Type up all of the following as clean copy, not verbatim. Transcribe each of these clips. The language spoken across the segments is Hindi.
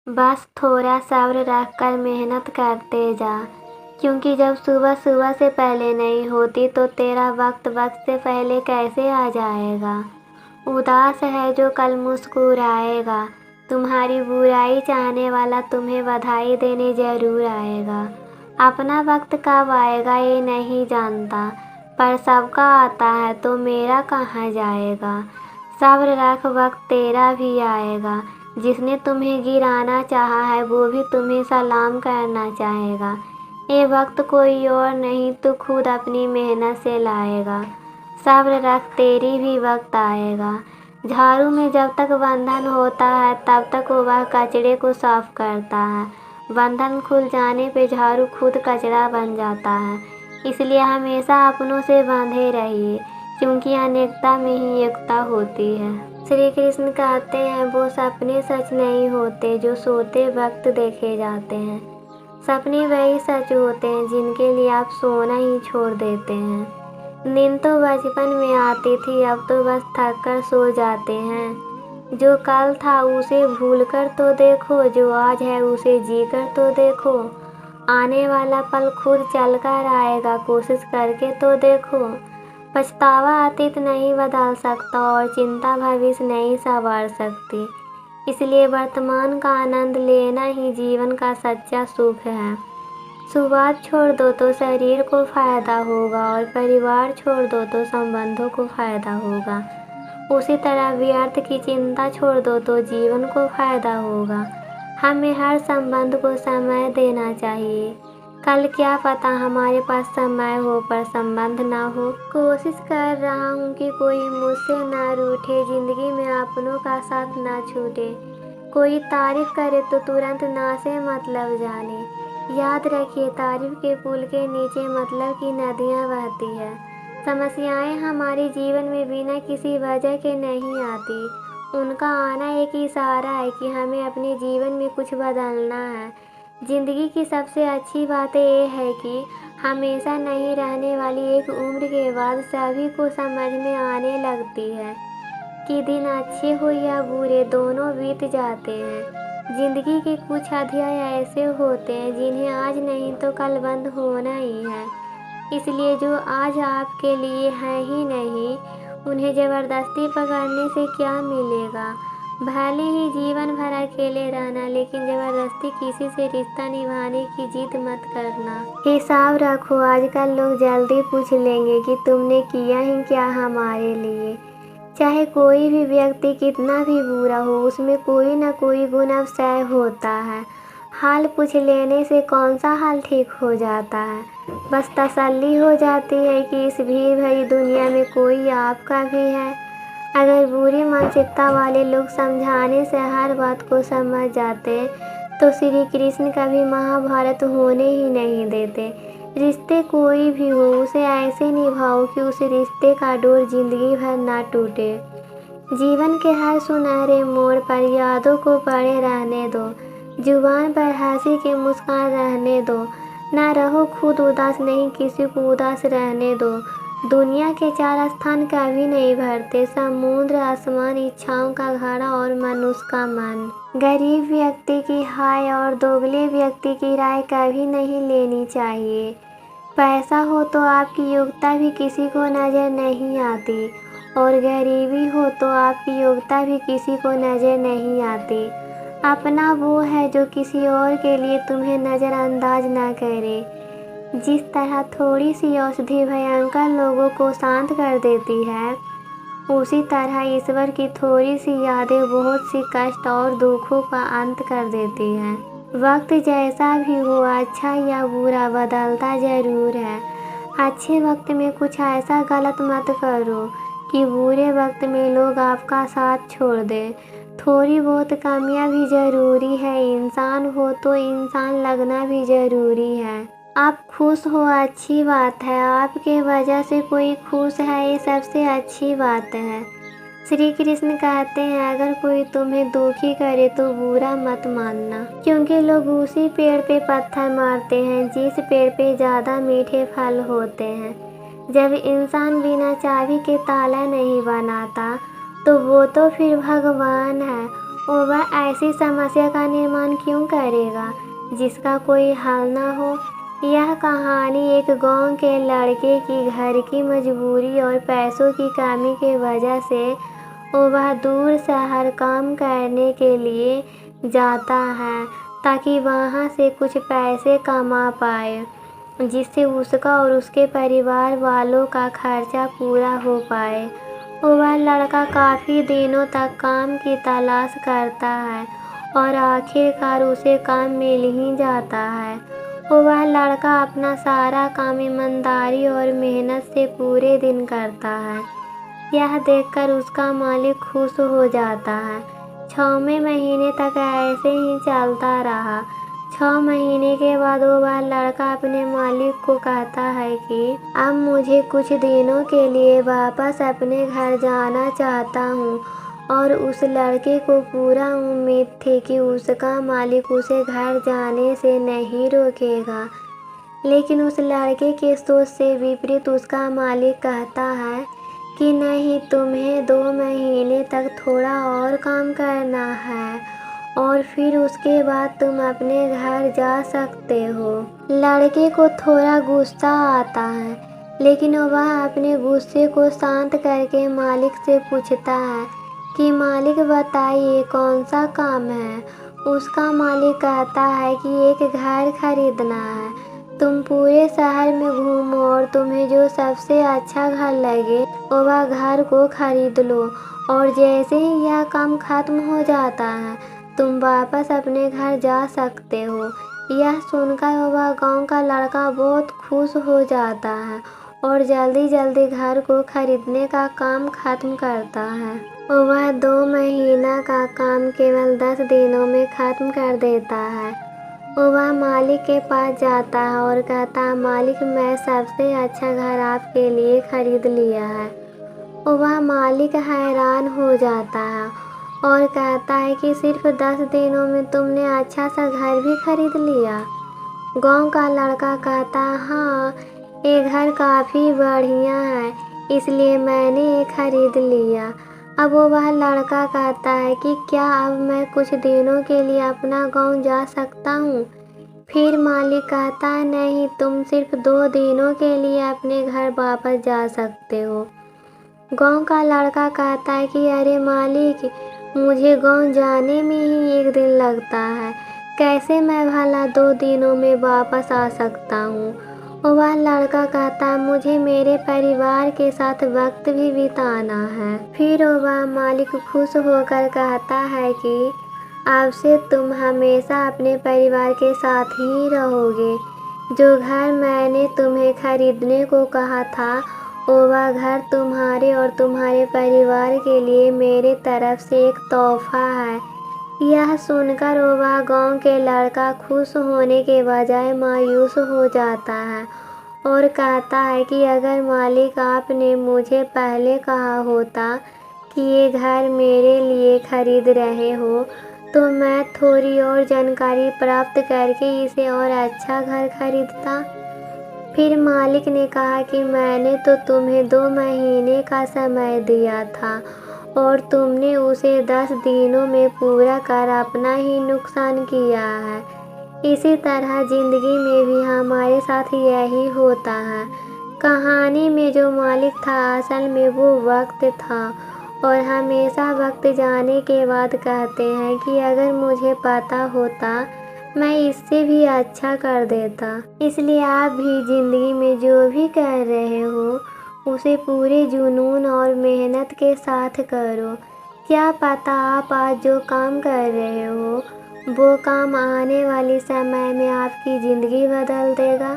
बस थोड़ा सब्र रख कर मेहनत करते जा, क्योंकि जब सुबह सुबह से पहले नहीं होती तो तेरा वक्त वक्त से पहले कैसे आ जाएगा। उदास है जो कल मुस्कुराएगा, तुम्हारी बुराई चाहने वाला तुम्हें बधाई देने ज़रूर आएगा। अपना वक्त कब आएगा ये नहीं जानता, पर सबका आता है तो मेरा कहाँ जाएगा। सब्र रख, वक्त तेरा भी आएगा। जिसने तुम्हें गिराना चाहा है वो भी तुम्हें सलाम करना चाहेगा। ये वक्त कोई और नहीं तू खुद अपनी मेहनत से लाएगा। सब्र रख, तेरी भी वक्त आएगा। झाड़ू में जब तक बंधन होता है तब तक वह कचरे को साफ करता है। बंधन खुल जाने पे झाड़ू खुद कचरा बन जाता है। इसलिए हमेशा अपनों से बांधे रहिए, क्योंकि अनेकता में ही एकता होती है। श्री कृष्ण कहते हैं वो सपने सच नहीं होते जो सोते वक्त देखे जाते हैं। सपने वही सच होते हैं जिनके लिए आप सोना ही छोड़ देते हैं। नींद तो बचपन में आती थी, अब तो बस थक कर सो जाते हैं। जो कल था उसे भूल कर तो देखो, जो आज है उसे जी कर तो देखो। आने वाला पल खुद चल कर आएगा, कोशिश करके तो देखो। पछतावा अतीत नहीं बदल सकता और चिंता भविष्य नहीं संवार सकती। इसलिए वर्तमान का आनंद लेना ही जीवन का सच्चा सुख है। शुरुआत छोड़ दो तो शरीर को फ़ायदा होगा और परिवार छोड़ दो तो संबंधों को फ़ायदा होगा। उसी तरह व्यर्थ की चिंता छोड़ दो तो जीवन को फ़ायदा होगा। हमें हर संबंध को समय देना चाहिए। कल क्या पता हमारे पास समय हो पर संबंध ना हो। कोशिश कर रहा हूँ कि कोई मुझसे ना रूठे, ज़िंदगी में अपनों का साथ ना छूटे। कोई तारीफ करे तो तुरंत ना से मतलब जाने। याद रखिए तारीफ के पुल के नीचे मतलब की नदियाँ बहती है। समस्याएं हमारे जीवन में बिना किसी वजह के नहीं आती। उनका आना एक इशारा है कि हमें अपने जीवन में कुछ बदलना है। ज़िंदगी की सबसे अच्छी बात ये है कि हमेशा नहीं रहने वाली एक उम्र के बाद सभी को समझ में आने लगती है कि दिन अच्छे हो या बुरे दोनों बीत जाते हैं। ज़िंदगी के कुछ अध्याय ऐसे होते हैं जिन्हें आज नहीं तो कल बंद होना ही है। इसलिए जो आज आपके लिए है ही नहीं, उन्हें ज़बरदस्ती पकड़ने से क्या मिलेगा। भले ही जीवन भर अकेले रहना, लेकिन ज़बरदस्ती किसी से रिश्ता निभाने की जिद मत करना। हिसाब रखो, आजकल लोग जल्दी पूछ लेंगे कि तुमने किया ही क्या हमारे लिए। चाहे कोई भी व्यक्ति कितना भी बुरा हो, उसमें कोई ना कोई गुण अवश्य होता है। हाल पूछ लेने से कौन सा हाल ठीक हो जाता है। बस तसल्ली हो जाती है कि इस भीड़ भरी दुनिया में कोई आपका भी है। अगर बुरी मानसिकता वाले लोग समझाने से हर बात को समझ जाते तो श्री कृष्ण कभी महाभारत होने ही नहीं देते। रिश्ते कोई भी हो, उसे ऐसे निभाओ कि उस रिश्ते का डोर जिंदगी भर ना टूटे। जीवन के हर सुनहरे मोड़ पर यादों को पड़े रहने दो। जुबान पर हंसी की मुस्कान रहने दो। ना रहो खुद उदास, नहीं किसी को उदास रहने दो। दुनिया के चार स्थान कभी नहीं भरते, समुद्र, आसमान, इच्छाओं का घड़ा और मनुष्य का मन। गरीब व्यक्ति की हाय और दोगले व्यक्ति की राय कभी नहीं लेनी चाहिए। पैसा हो तो आपकी योग्यता भी किसी को नज़र नहीं आती, और गरीबी हो तो आपकी योग्यता भी किसी को नज़र नहीं आती। अपना वो है जो किसी और के लिए तुम्हें नज़रअंदाज ना करे। जिस तरह थोड़ी सी औषधि भयंकर लोगों को शांत कर देती है, उसी तरह ईश्वर की थोड़ी सी यादें बहुत सी कष्ट और दुखों का अंत कर देती हैं। वक्त जैसा भी हो, अच्छा या बुरा, बदलता ज़रूर है। अच्छे वक्त में कुछ ऐसा गलत मत करो कि बुरे वक्त में लोग आपका साथ छोड़ दें। थोड़ी बहुत कमियां भी ज़रूरी है, इंसान हो तो इंसान लगना भी ज़रूरी है। आप खुश हो अच्छी बात है, आपके वजह से कोई खुश है ये सबसे अच्छी बात है। श्री कृष्ण कहते हैं अगर कोई तुम्हें दुखी करे तो बुरा मत मानना, क्योंकि लोग उसी पेड़ पे पत्थर मारते हैं जिस पेड़ पे ज़्यादा मीठे फल होते हैं। जब इंसान बिना चाबी के ताला नहीं बनाता तो वो तो फिर भगवान है, वह ऐसी समस्या का निर्माण क्यों करेगा जिसका कोई हल न हो। यह कहानी एक गांव के लड़के की घर की मजबूरी और पैसों की कमी की वजह से वह दूर शहर काम करने के लिए जाता है ताकि वहां से कुछ पैसे कमा पाए, जिससे उसका और उसके परिवार वालों का खर्चा पूरा हो पाए। वह लड़का काफ़ी दिनों तक काम की तलाश करता है और आखिरकार उसे काम मिल ही जाता है। वह लड़का अपना सारा काम ईमानदारी और मेहनत से पूरे दिन करता है। यह देखकर उसका मालिक खुश हो जाता है। 6वें महीने तक ऐसे ही चलता रहा। 6 महीने के बाद वह लड़का अपने मालिक को कहता है कि अब मुझे कुछ दिनों के लिए वापस अपने घर जाना चाहता हूँ। और उस लड़के को पूरा उम्मीद थी कि उसका मालिक उसे घर जाने से नहीं रोकेगा, लेकिन उस लड़के के सोच से विपरीत उसका मालिक कहता है कि नहीं, तुम्हें 2 महीने तक थोड़ा और काम करना है और फिर उसके बाद तुम अपने घर जा सकते हो। लड़के को थोड़ा गुस्सा आता है, लेकिन वह अपने गुस्से को शांत करके मालिक से पूछता है कि मालिक बताइए कौन सा काम है। उसका मालिक कहता है कि एक घर खरीदना है। तुम पूरे शहर में घूमो और तुम्हें जो सबसे अच्छा घर लगे वह घर को खरीद लो, और जैसे ही यह काम खत्म हो जाता है तुम वापस अपने घर जा सकते हो। यह सुनकर वह गांव का लड़का बहुत खुश हो जाता है और जल्दी जल्दी घर को खरीदने का काम खत्म करता है। वह 2 महीना का काम केवल 10 दिनों में खत्म कर देता है। वह मालिक के पास जाता है और कहता है, मालिक मैं सबसे अच्छा घर आपके लिए खरीद लिया है। वह मालिक हैरान हो जाता है और कहता है कि सिर्फ 10 दिनों में तुमने अच्छा सा घर भी खरीद लिया। गांव का लड़का कहता है, हाँ, ये घर काफ़ी बढ़िया है, इसलिए मैंने ये खरीद लिया। अब वह लड़का कहता है कि क्या अब मैं कुछ दिनों के लिए अपना गांव जा सकता हूँ। फिर मालिक कहता है, नहीं, तुम सिर्फ 2 दिनों के लिए अपने घर वापस जा सकते हो। गांव का लड़का कहता है कि अरे मालिक, मुझे गांव जाने में ही 1 दिन लगता है, कैसे मैं भला 2 दिनों में वापस आ सकता हूँ। वह लड़का कहता है, मुझे मेरे परिवार के साथ वक्त भी बिताना है। फिर वह मालिक खुश होकर कहता है कि अब से तुम हमेशा अपने परिवार के साथ ही रहोगे। जो घर मैंने तुम्हें खरीदने को कहा था वह घर तुम्हारे और तुम्हारे परिवार के लिए मेरे तरफ से एक तोहफा है। यह सुनकर वह गांव के लड़का खुश होने के बजाय मायूस हो जाता है और कहता है कि अगर मालिक आपने मुझे पहले कहा होता कि ये घर मेरे लिए खरीद रहे हो तो मैं थोड़ी और जानकारी प्राप्त करके इसे और अच्छा घर खरीदता। फिर मालिक ने कहा कि मैंने तो तुम्हें 2 महीने का समय दिया था और तुमने उसे 10 दिनों में पूरा कर अपना ही नुकसान किया है। इसी तरह ज़िंदगी में भी हमारे साथ यही होता है। कहानी में जो मालिक था असल में वो वक्त था, और हमेशा वक्त जाने के बाद कहते हैं कि अगर मुझे पता होता मैं इससे भी अच्छा कर देता। इसलिए आप भी ज़िंदगी में जो भी कर रहे हो उसे पूरे जुनून और मेहनत के साथ करो। क्या पता आप आज जो काम कर रहे हो वो काम आने वाले समय में आपकी ज़िंदगी बदल देगा।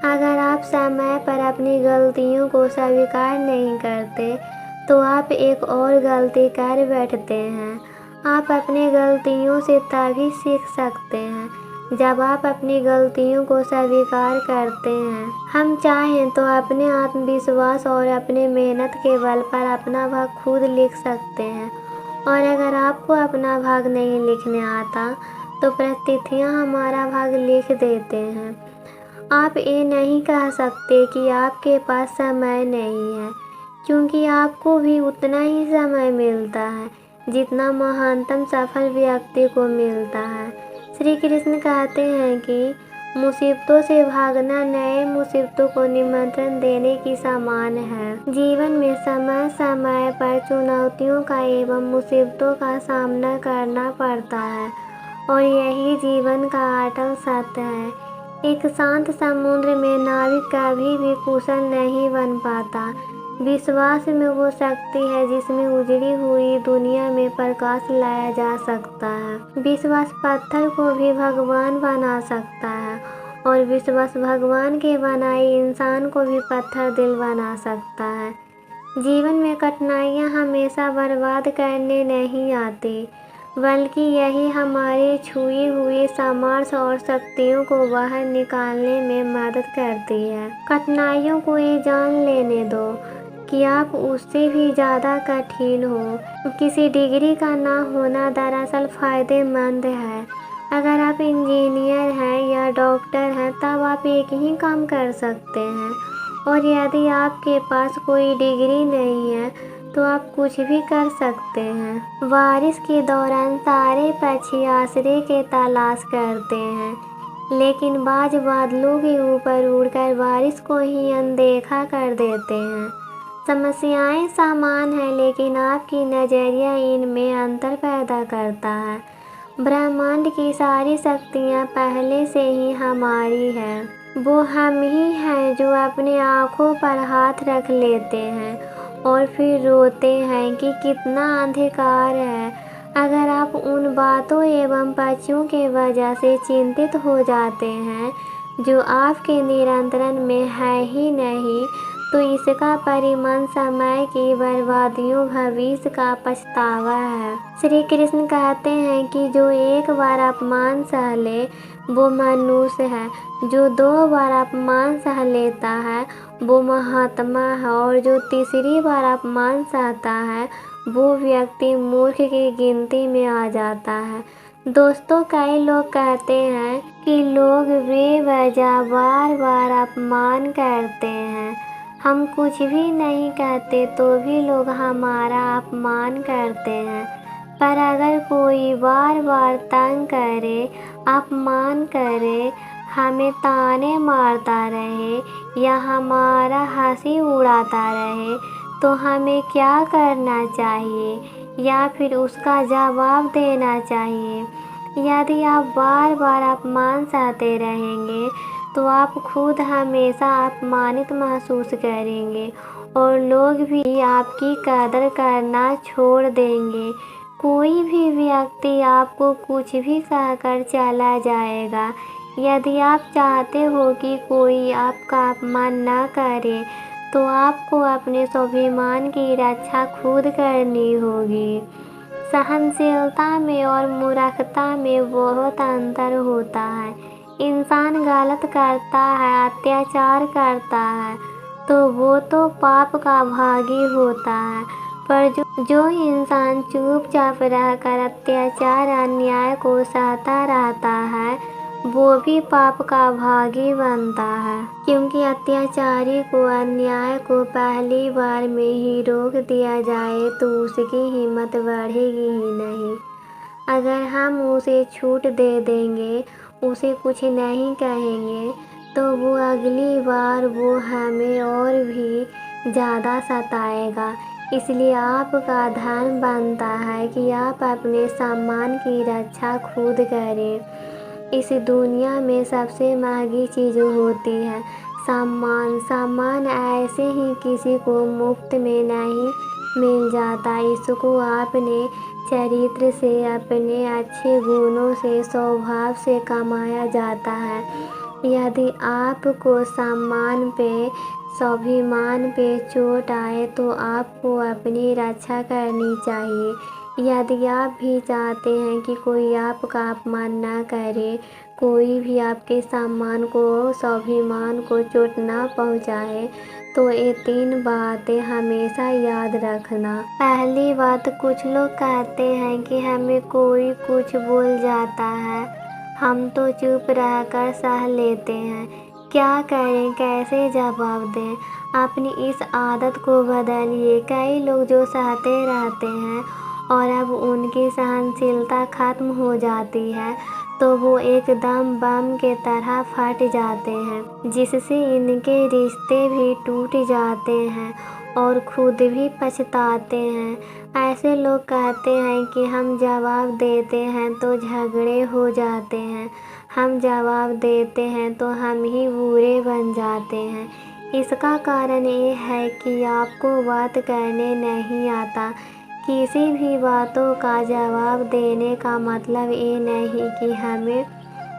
अगर आप समय पर अपनी गलतियों को स्वीकार नहीं करते तो आप एक और गलती कर बैठते हैं। आप अपनी गलतियों से तभी सीख सकते हैं जब आप अपनी गलतियों को स्वीकार करते हैं। हम चाहें तो अपने आत्मविश्वास और अपने मेहनत के बल पर अपना भाग खुद लिख सकते हैं, और अगर आपको अपना भाग नहीं लिखने आता तो परिस्थितियाँ हमारा भाग लिख देते हैं। आप ये नहीं कह सकते कि आपके पास समय नहीं है, क्योंकि आपको भी उतना ही समय मिलता है जितना महानतम सफल व्यक्ति को मिलता है। श्री कृष्ण कहते हैं कि मुसीबतों से भागना नए मुसीबतों को निमंत्रण देने की समान है। जीवन में समय समय पर चुनौतियों का एवं मुसीबतों का सामना करना पड़ता है और यही जीवन का अटल सत्य है। एक शांत समुद्र में नाविक कभी भी कुशल नहीं बन पाता। विश्वास में वो शक्ति है जिसमें उजड़ी हुई दुनिया में प्रकाश लाया जा सकता है। विश्वास पत्थर को भी भगवान बना सकता है और विश्वास भगवान के बनाए इंसान को भी पत्थर दिल बना सकता है। जीवन में कठिनाइयाँ हमेशा बर्बाद करने नहीं आती, बल्कि यही हमारे छुई हुई सामर्थ्य और शक्तियों को बाहर निकालने में मदद करती है। कठिनाइयों को ये जान लेने दो कि आप उससे भी ज़्यादा कठिन हो। किसी डिग्री का ना होना दरअसल फ़ायदेमंद है। अगर आप इंजीनियर हैं या डॉक्टर हैं तब आप एक ही काम कर सकते हैं, और यदि आपके पास कोई डिग्री नहीं है तो आप कुछ भी कर सकते हैं। बारिश के दौरान सारे पक्षी आश्रय के तलाश करते हैं, लेकिन बाज बादलों के ऊपर उड़कर बारिश को ही अनदेखा कर देते हैं। समस्याएं समान हैं, लेकिन आपकी नज़रिया इनमें अंतर पैदा करता है। ब्रह्मांड की सारी शक्तियाँ पहले से ही हमारी हैं। वो हम ही हैं जो अपने आँखों पर हाथ रख लेते हैं और फिर रोते हैं कि कितना अंधकार है। अगर आप उन बातों एवं पक्षियों के वजह से चिंतित हो जाते हैं जो आपके नियंत्रण में है ही नहीं, तो इसका परिणाम समय की बर्बादियों भविष्य का पछतावा है। श्री कृष्ण कहते हैं कि जो एक बार अपमान सह ले वो मनुष्य है, जो 2 बार अपमान सह लेता है वो महात्मा है, और जो तीसरी बार अपमान सहता है वो व्यक्ति मूर्ख की गिनती में आ जाता है। दोस्तों, कई लोग कहते हैं कि लोग बेवजह बार बार अपमान करते हैं। हम कुछ भी नहीं कहते तो भी लोग हमारा अपमान करते हैं, पर अगर कोई बार बार तंग करे, अपमान करे, हमें ताने मारता रहे या हमारा हंसी उड़ाता रहे, तो हमें क्या करना चाहिए या फिर उसका जवाब देना चाहिए? यदि आप बार बार अपमान सहते रहेंगे तो आप खुद हमेशा अपमानित महसूस करेंगे और लोग भी आपकी कदर करना छोड़ देंगे। कोई भी व्यक्ति आपको कुछ भी कहकर चला जाएगा। यदि आप चाहते हो कि कोई आपका अपमान न करे तो आपको अपने स्वाभिमान की रक्षा खुद करनी होगी। सहनशीलता में और मूर्खता में बहुत अंतर होता है। इंसान गलत करता है, अत्याचार करता है तो वो तो पाप का भागी होता है, पर जो इंसान चुपचाप रहकर अत्याचार अन्याय को सहता रहता है वो भी पाप का भागी बनता है, क्योंकि अत्याचारी को अन्याय को पहली बार में ही रोक दिया जाए तो उसकी हिम्मत बढ़ेगी ही नहीं। अगर हम उसे छूट दे देंगे, उसे कुछ नहीं कहेंगे, तो वो अगली बार वो हमें और भी ज़्यादा सताएगा। इसलिए आपका धर्म बनता है कि आप अपने सम्मान की रक्षा खुद करें। इस दुनिया में सबसे महंगी चीज़ होती है सम्मान। सम्मान ऐसे ही किसी को मुफ्त में नहीं मिल जाता, इसको आपने चरित्र से, अपने अच्छे गुणों से, स्वभाव से कमाया जाता है। यदि आपको सम्मान पे, स्वाभिमान पे चोट आए तो आपको अपनी रक्षा करनी चाहिए। यदि आप भी चाहते हैं कि कोई आपका अपमान ना करे, कोई भी आपके सम्मान को, स्वाभिमान को चोट ना पहुंचाए, तो ये 3 बातें हमेशा याद रखना। पहली बात, कुछ लोग कहते हैं कि हमें कोई कुछ बोल जाता है, हम तो चुप रहकर सह लेते हैं। क्या करें, कैसे जवाब दें? अपनी इस आदत को बदलिए। कई लोग जो सहते रहते हैं और अब उनकी सहनशीलता खत्म हो जाती है तो वो एकदम बम के तरह फट जाते हैं, जिससे इनके रिश्ते भी टूट जाते हैं और खुद भी पछताते हैं। ऐसे लोग कहते हैं कि हम जवाब देते हैं तो झगड़े हो जाते हैं, हम जवाब देते हैं तो हम ही बुरे बन जाते हैं। इसका कारण ये है कि आपको बात करने नहीं आता। किसी भी बातों का जवाब देने का मतलब ये नहीं कि हमें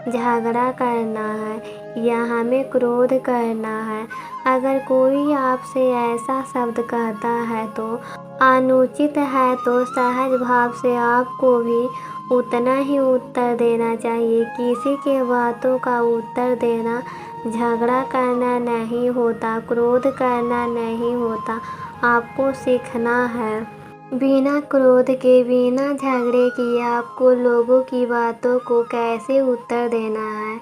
झगड़ा करना है या हमें क्रोध करना है। अगर कोई आपसे ऐसा शब्द कहता है तो अनुचित है तो सहज भाव से आपको भी उतना ही उत्तर देना चाहिए। किसी के बातों का उत्तर देना झगड़ा करना नहीं होता, क्रोध करना नहीं होता। आपको सीखना है। बिना क्रोध के, बिना झगड़े किए आपको लोगों की बातों को कैसे उत्तर देना है।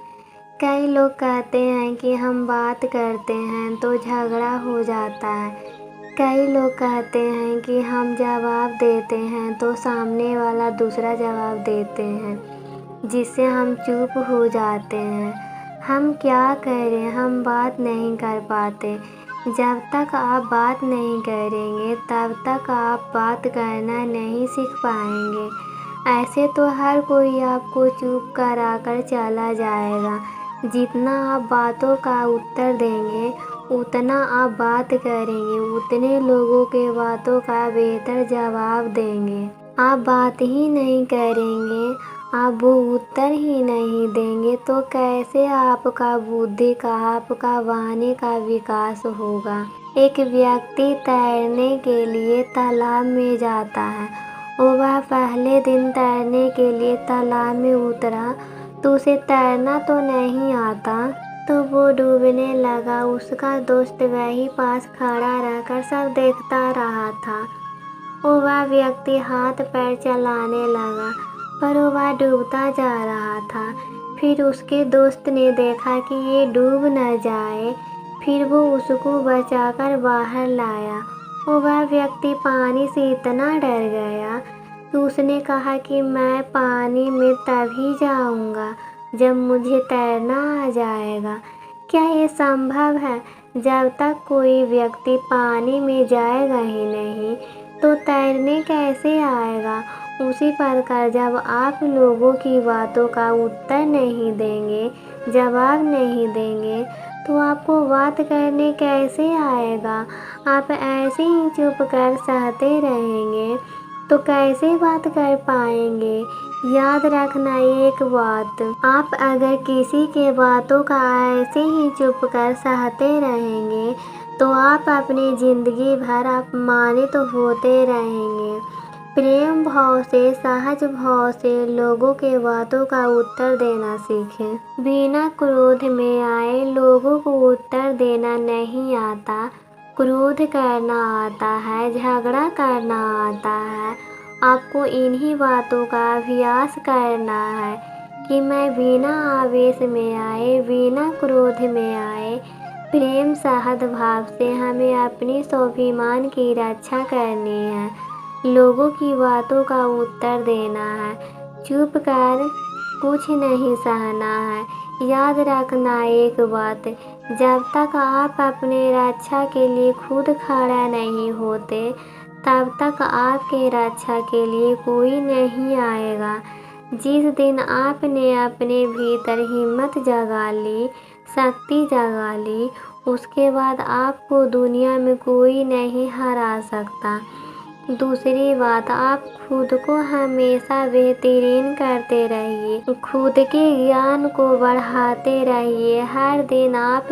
कई लोग कहते हैं कि हम बात करते हैं तो झगड़ा हो जाता है। कई लोग कहते हैं कि हम जवाब देते हैं तो सामने वाला दूसरा जवाब देते हैं, जिससे हम चुप हो जाते हैं। हम क्या करें, हम बात नहीं कर पाते। जब तक आप बात नहीं करेंगे तब तक आप बात करना नहीं सीख पाएंगे। ऐसे तो हर कोई आपको चुप कराकर चला जाएगा। जितना आप बातों का उत्तर देंगे उतना आप बात करेंगे, उतने लोगों के बातों का बेहतर जवाब देंगे। आप बात ही नहीं करेंगे, आप वो उत्तर ही नहीं देंगे तो कैसे आपका बुद्धि का, आपका वाणी का विकास होगा। एक व्यक्ति तैरने के लिए तालाब में जाता है और वह पहले दिन तैरने के लिए तालाब में उतरा तो उसे तैरना तो नहीं आता, तो वो डूबने लगा। उसका दोस्त वही पास खड़ा रहकर सब देखता रहा था और वह व्यक्ति हाथ पैर चलाने लगा पर वह डूबता जा रहा था। फिर उसके दोस्त ने देखा कि ये डूब न जाए, फिर वो उसको बचाकर बाहर लाया और वह व्यक्ति पानी से इतना डर गया कि उसने कहा कि मैं पानी में तभी जाऊंगा जब मुझे तैरना आ जाएगा। क्या ये संभव है? जब तक कोई व्यक्ति पानी में जाएगा ही नहीं तो तैरने कैसे आएगा। उसी प्रकार जब आप लोगों की बातों का उत्तर नहीं देंगे, जवाब नहीं देंगे तो आपको बात करने कैसे आएगा। आप ऐसे ही चुप कर सहते रहेंगे तो कैसे बात कर पाएंगे। याद रखना एक बात, आप अगर किसी के बातों का ऐसे ही चुप कर सहते रहेंगे तो आप अपनी ज़िंदगी भर अपमानित होते रहेंगे। प्रेम भाव से, सहज भाव से लोगों के बातों का उत्तर देना सीखें। बिना क्रोध में आए लोगों को उत्तर देना नहीं आता। क्रोध करना आता है, झगड़ा करना आता है। आपको इन्हीं बातों का अभ्यास करना है कि मैं बिना आवेश में आए, बिना क्रोध में आए, प्रेम सहज भाव से हमें अपनी स्वाभिमान की रक्षा करनी है। लोगों की बातों का उत्तर देना है, चुप कर कुछ नहीं सहना है। याद रखना एक बात, जब तक आप अपने रक्षा के लिए खुद खड़ा नहीं होते तब तक आपके रक्षा के लिए कोई नहीं आएगा। जिस दिन आपने अपने भीतर हिम्मत जगा ली, शक्ति जगा ली, उसके बाद आपको दुनिया में कोई नहीं हरा सकता। दूसरी बात, आप खुद को हमेशा बेहतरीन करते रहिए, खुद के ज्ञान को बढ़ाते रहिए। हर दिन आप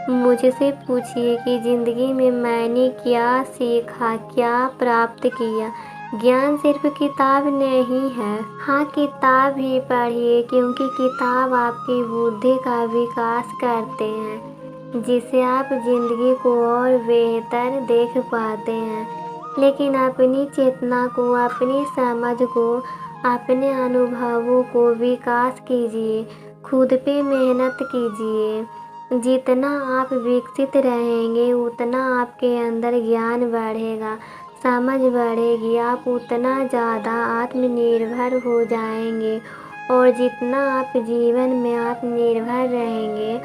मुझसे पूछिए कि ज़िंदगी में मैंने क्या सीखा, क्या प्राप्त किया। ज्ञान सिर्फ किताब नहीं है। हाँ, किताब भी पढ़िए क्योंकि किताब आपकी बुद्धि का विकास करते हैं, जिससे आप ज़िंदगी को और बेहतर देख पाते हैं। लेकिन अपनी चेतना को, अपनी समझ को, अपने अनुभवों को विकास कीजिए, खुद पे मेहनत कीजिए। जितना आप विकसित रहेंगे उतना आपके अंदर ज्ञान बढ़ेगा, समझ बढ़ेगी, आप उतना ज़्यादा आत्मनिर्भर हो जाएंगे। और जितना आप जीवन में आत्मनिर्भर रहेंगे,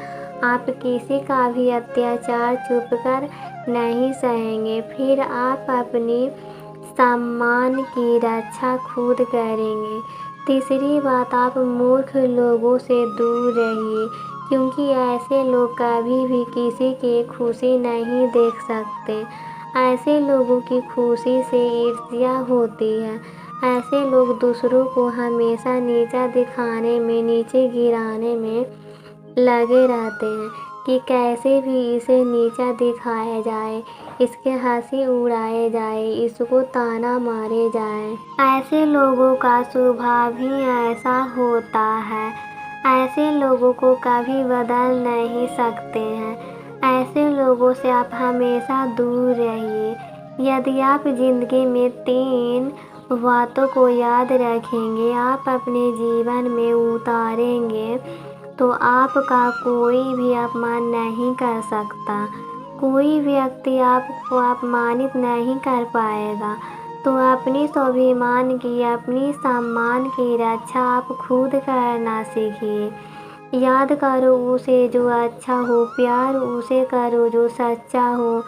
आप किसी का भी अत्याचार चुपकर नहीं सहेंगे। फिर आप अपनी सम्मान की रक्षा खुद करेंगे। तीसरी बात, आप मूर्ख लोगों से दूर रहिए, क्योंकि ऐसे लोग कभी भी किसी की खुशी नहीं देख सकते। ऐसे लोगों की खुशी से ईर्ष्या होती है। ऐसे लोग दूसरों को हमेशा नीचा दिखाने में, नीचे गिराने में लगे रहते हैं कि कैसे भी इसे नीचा दिखाया जाए, इसके हंसी उड़ाए जाए, इसको ताना मारे जाए। ऐसे लोगों का स्वभाव ही ऐसा होता है। ऐसे लोगों को कभी बदल नहीं सकते हैं। ऐसे लोगों से आप हमेशा दूर रहिए। यदि आप जिंदगी में 3 बातों को याद रखेंगे, आप अपने जीवन में उतारेंगे, तो आपका कोई भी अपमान नहीं कर सकता। कोई व्यक्ति आपको अपमानित नहीं कर पाएगा। तो अपनी स्वाभिमान की, अपनी सम्मान की रक्षा आप खुद करना सीखिए। याद करो उसे जो अच्छा हो, प्यार उसे करो जो सच्चा हो,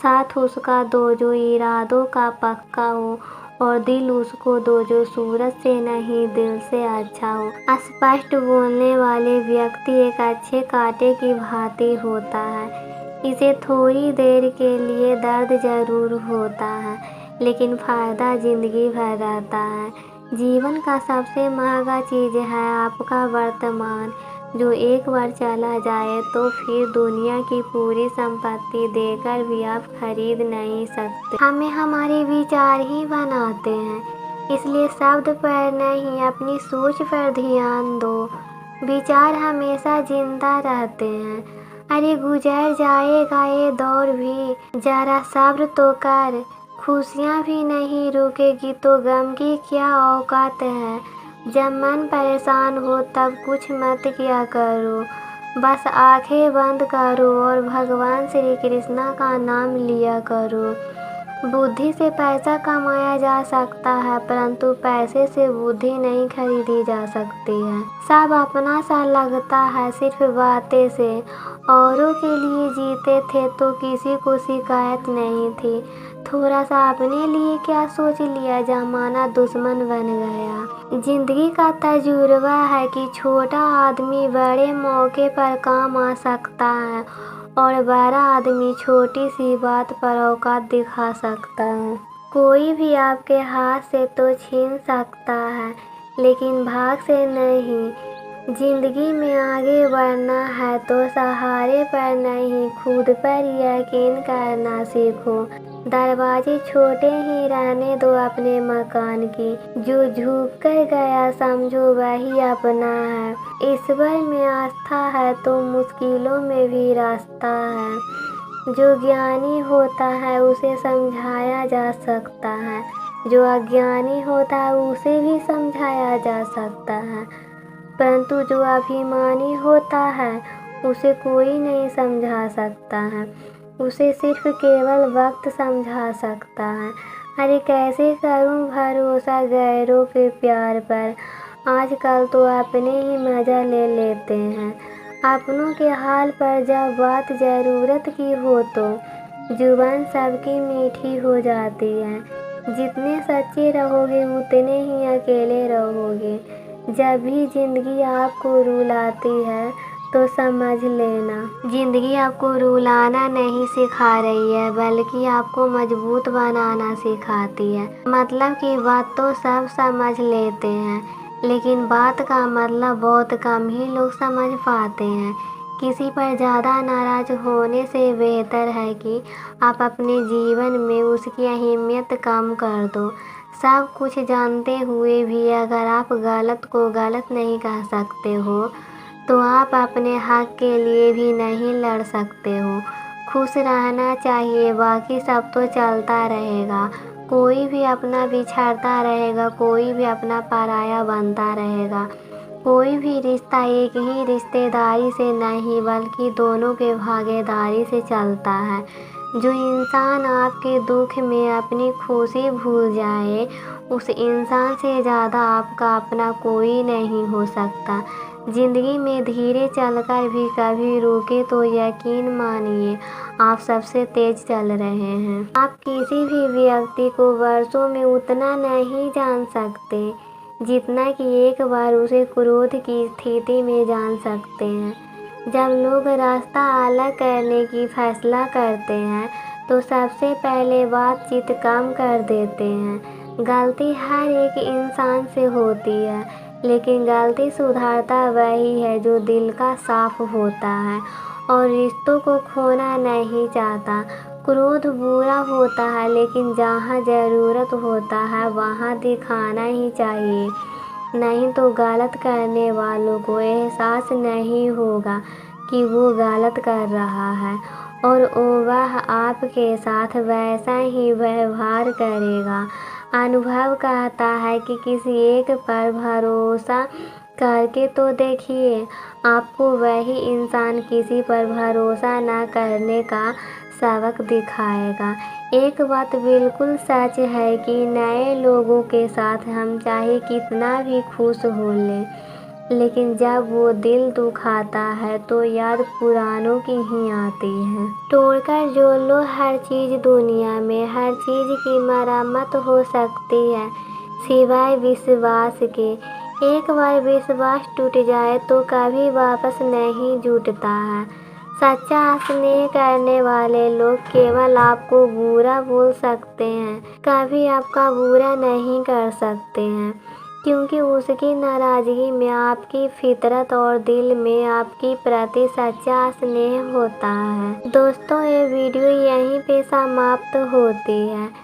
साथ उसका दो जो इरादों का पक्का हो, और दिल उसको दो जो सूरत से नहीं दिल से अच्छा हो। स्पष्ट बोलने वाले व्यक्ति एक अच्छे कांटे की भांति होता है। इसे थोड़ी देर के लिए दर्द जरूर होता है, लेकिन फायदा जिंदगी भर रहता है। जीवन का सबसे महंगा चीज़ है आपका वर्तमान, जो एक बार चला जाए तो फिर दुनिया की पूरी संपत्ति देकर भी आप खरीद नहीं सकते। हमें हमारे विचार ही बनाते हैं, इसलिए शब्द पर नहीं, अपनी सोच पर ध्यान दो। विचार हमेशा जिंदा रहते हैं। अरे गुजर जाएगा ये दौर भी, जरा सब्र तो कर। खुशियाँ भी नहीं रुकेगी तो गम की क्या औकात है। जब मन परेशान हो तब कुछ मत किया करो, बस आंखें बंद करो और भगवान श्री कृष्णा का नाम लिया करो। बुद्धि से पैसा कमाया जा सकता है, परंतु पैसे से बुद्धि नहीं खरीदी जा सकती है। सब अपना सा लगता है सिर्फ बातें से। औरों के लिए जीते थे तो किसी को शिकायत नहीं थी। थोड़ा सा अपने लिए क्या सोच लिया, जमाना दुश्मन बन गया। जिंदगी का तजुर्बा है कि छोटा आदमी बड़े मौके पर काम आ सकता है, और बड़ा आदमी छोटी सी बात पर औकात दिखा सकता है। कोई भी आपके हाथ से तो छीन सकता है, लेकिन भाग से नहीं। जिंदगी में आगे बढ़ना है तो सहारे पर नहीं, खुद पर यकीन करना सीखो। दरवाजे छोटे ही रहने दो अपने मकान की। जो झुक कर गया समझो वही अपना है। ईश्वर में आस्था है तो मुश्किलों में भी रास्ता है। जो ज्ञानी होता है उसे समझाया जा सकता है, जो अज्ञानी होता है उसे भी समझाया जा सकता है, परंतु जो अभिमानी होता है उसे कोई नहीं समझा सकता है। उसे सिर्फ केवल वक्त समझा सकता है। अरे कैसे करूं भरोसा गैरों के प्यार पर, आजकल तो अपने ही मजा ले लेते हैं। अपनों के हाल पर जब बात ज़रूरत की हो तो जुबान सबकी मीठी हो जाती है। जितने सच्चे रहोगे उतने ही अकेले रहोगे। जब भी जिंदगी आपको रुलाती है तो समझ लेना, जिंदगी आपको रुलाना नहीं सिखा रही है, बल्कि आपको मजबूत बनाना सिखाती है। मतलब की बात तो सब समझ लेते हैं, लेकिन बात का मतलब बहुत कम ही लोग समझ पाते हैं। किसी पर ज़्यादा नाराज होने से बेहतर है कि आप अपने जीवन में उसकी अहमियत कम कर दो। सब कुछ जानते हुए भी अगर आप गलत को गलत नहीं कह सकते हो, तो आप अपने हक के लिए भी नहीं लड़ सकते हो। खुश रहना चाहिए, बाकी सब तो चलता रहेगा। कोई भी अपना बिछड़ता रहेगा, कोई भी अपना पराया बनता रहेगा। कोई भी रिश्ता एक ही रिश्तेदारी से नहीं, बल्कि दोनों के भागीदारी से चलता है। जो इंसान आपके दुख में अपनी खुशी भूल जाए, उस इंसान से ज़्यादा आपका अपना कोई नहीं हो सकता। ज़िंदगी में धीरे चलकर भी कभी रुके तो यकीन मानिए आप सबसे तेज चल रहे हैं। आप किसी भी व्यक्ति को वर्षों में उतना नहीं जान सकते जितना कि एक बार उसे क्रोध की स्थिति में जान सकते हैं। जब लोग रास्ता अलग करने की फैसला करते हैं तो सबसे पहले बातचीत कम कर देते हैं। गलती हर एक इंसान से होती है, लेकिन गलती सुधारता वही है जो दिल का साफ होता है और रिश्तों को खोना नहीं चाहता। क्रोध बुरा होता है, लेकिन जहाँ ज़रूरत होता है वहाँ दिखाना ही चाहिए, नहीं तो गलत करने वालों को एहसास नहीं होगा कि वो गलत कर रहा है और वह आपके साथ वैसा ही व्यवहार करेगा। अनुभव कहता है कि किसी एक पर भरोसा करके तो देखिए, आपको वही इंसान किसी पर भरोसा न करने का सबक दिखाएगा। एक बात बिल्कुल सच है कि नए लोगों के साथ हम चाहे कितना भी खुश हो लें, लेकिन जब वो दिल दुखाता है तो याद पुरानों की ही आती है। तोड़कर जोड़ लो हर चीज़ दुनिया में, हर चीज़ की मरम्मत हो सकती है सिवाय विश्वास के। एक बार विश्वास टूट जाए तो कभी वापस नहीं जुटता है। सच्चा स्नेह करने वाले लोग केवल आपको बुरा बोल सकते हैं, कभी आपका बुरा नहीं कर सकते हैं, क्योंकि उसकी नाराज़गी में आपकी फितरत और दिल में आपकी प्रति सच्चा स्नेह होता है। दोस्तों, ये वीडियो यहीं पे समाप्त होती है।